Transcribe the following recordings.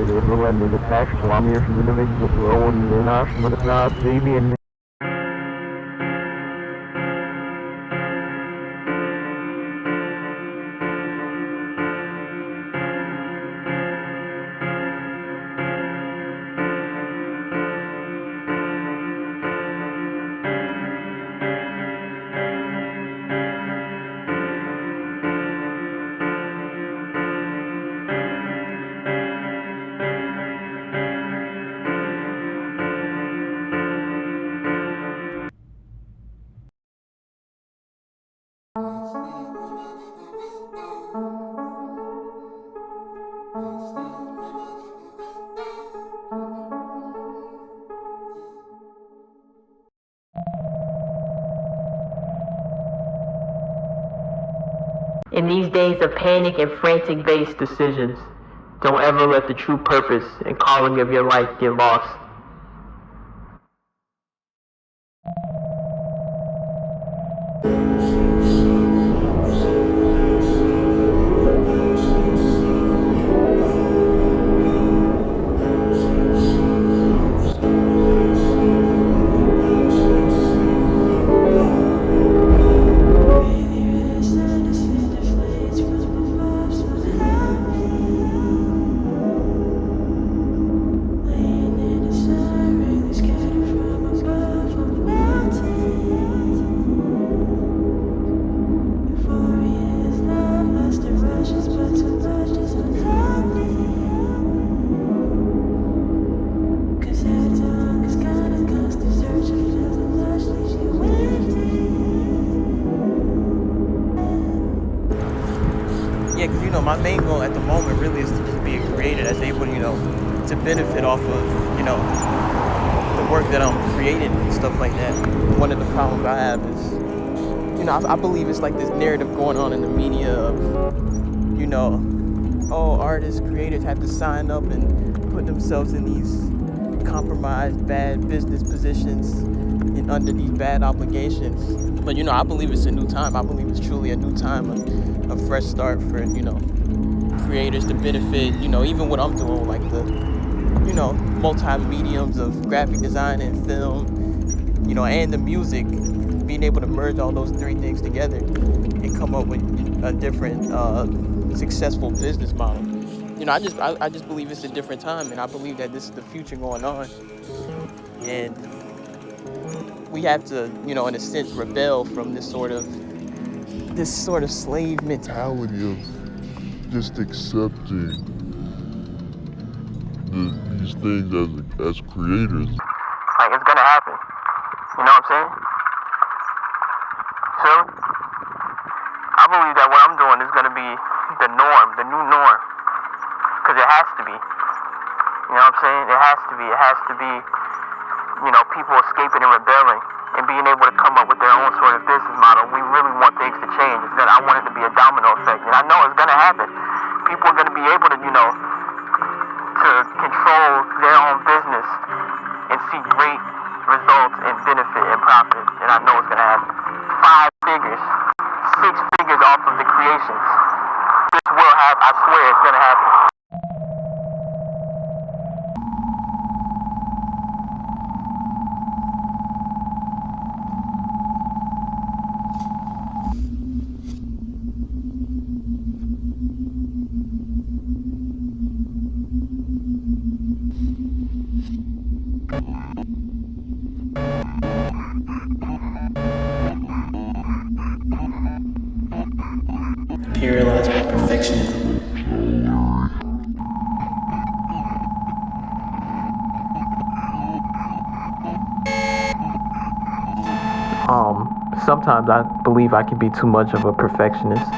the tax kilometers from the individual road and the national TV and In these days of panic and frantic-based decisions, don't ever let the true purpose and calling of your life get lost. Yeah, because, my main goal at the moment really is to just be a creator that's able, to benefit off of, the work that I'm creating and stuff like that. One of the problems I have is, I believe it's like this narrative going on in the media of, artists, creators have to sign up and put themselves in these compromised, bad business positions and under these bad obligations. But, I believe it's a new time. I believe it's truly a new time, a fresh start for, creators to benefit, even what I'm doing, like the, multi-mediums of graphic design and film, and the music, being able to merge all those three things together and come up with a different, successful business model. I just believe it's a different time, and I believe that this is the future going on. And we have to, in a sense, rebel from this sort of slave mentality of just accepting these things as creators. like it's gonna happen. You know what I'm saying? So I believe that what I'm doing is gonna be the norm, the new norm. Cause it has to be. You know what I'm saying? It has to be. It has to be, people escaping and rebelling and being able to come up with their own sort of business model. We really want things to change. I want it to be a domino effect. And I know it's gonna happen. People are gonna be able to, to control their own business and see great results and benefit and profit. And I know it's gonna happen. 5 figures, 6 figures off of the creations. This will happen. I swear it's gonna happen. paralyzed by perfectionism. Sometimes I believe I can be too much of a perfectionist,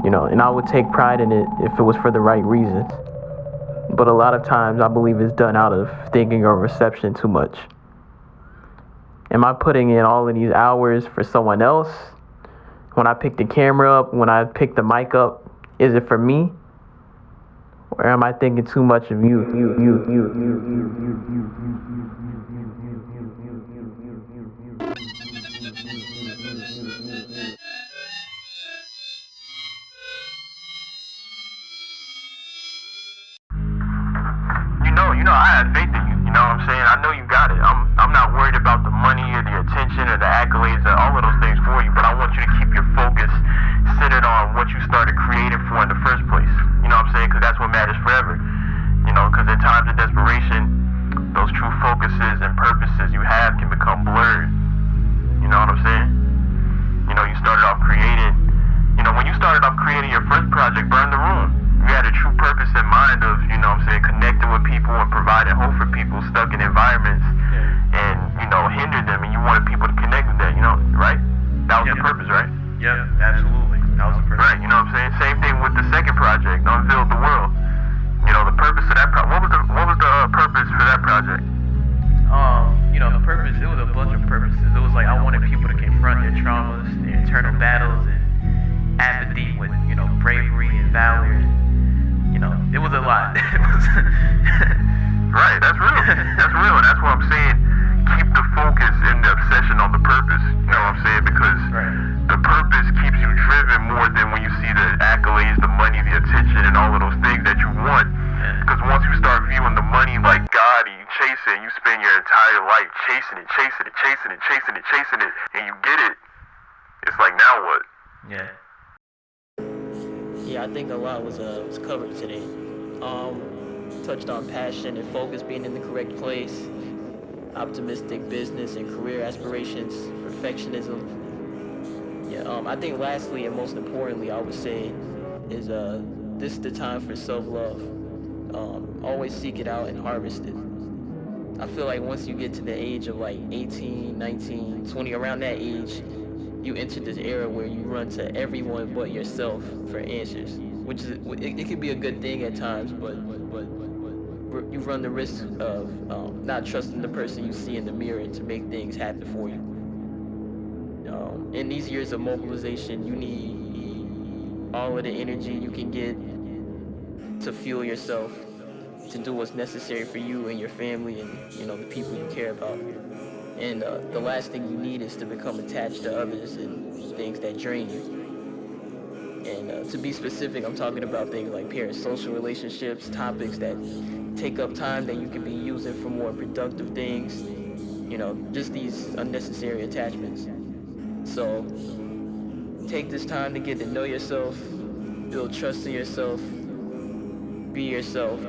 and I would take pride in it if it was for the right reasons. But a lot of times I believe it's done out of thinking or reception too much. Am I putting in all of these hours for someone else? When I pick the camera up, when I pick the mic up, is it for me? Or am I thinking too much of you? I have faith in you. You know what I'm saying? I know you got it. I'm not worried about the money or the attention or the accolades or all of those things for you, but I want you to keep your focus centered on what you started creating for in the first place. You know what I'm saying? Because that's what matters forever. You know, because in times of desperation, those true focuses and purposes you have can become blurred. You know what I'm saying? You know, you started off creating, when you started off creating your first project, Burn the Room, you had a true purpose in mind of, connecting with people and providing hope for people stuck in environments and, hinder them, and you wanted people to connect with that, right? That was the purpose, right? Yeah, absolutely. That was the purpose. Right, you know what I'm saying? Same thing with the second project, Unveiled the World. The purpose of that project, what was the purpose for that project? The purpose, it was a bunch of purposes. It was like I wanted people to confront their traumas, their internal battles, and apathy with, bravery and valor. And, it was a lot. Right, that's real. That's real, and that's what I'm saying. Keep the focus and the obsession on the purpose. You know what I'm saying? Because the purpose keeps you driven more than when you see the accolades, the money, the attention, and all of those things that you want. Because once you start viewing the money like God and you chase it, and you spend your entire life chasing it, and you get it, it's like, now what? Yeah, I think a lot was covered today. Touched on passion and focus being in the correct place, optimistic business and career aspirations, perfectionism. I think lastly and most importantly, I would say is this is the time for self-love. Always seek it out and harvest it. I feel like once you get to the age of like 18, 19, 20, around that age, you enter this era where you run to everyone but yourself for answers, which is it can be a good thing at times, but you run the risk of not trusting the person you see in the mirror to make things happen for you. In these years of mobilization, you need all of the energy you can get to fuel yourself, to do what's necessary for you and your family and the people you care about. And the last thing you need is to become attached to others and things that drain you. And to be specific, I'm talking about things like parasocial relationships, topics that take up time that you could be using for more productive things, just these unnecessary attachments. So take this time to get to know yourself, build trust in yourself, be yourself,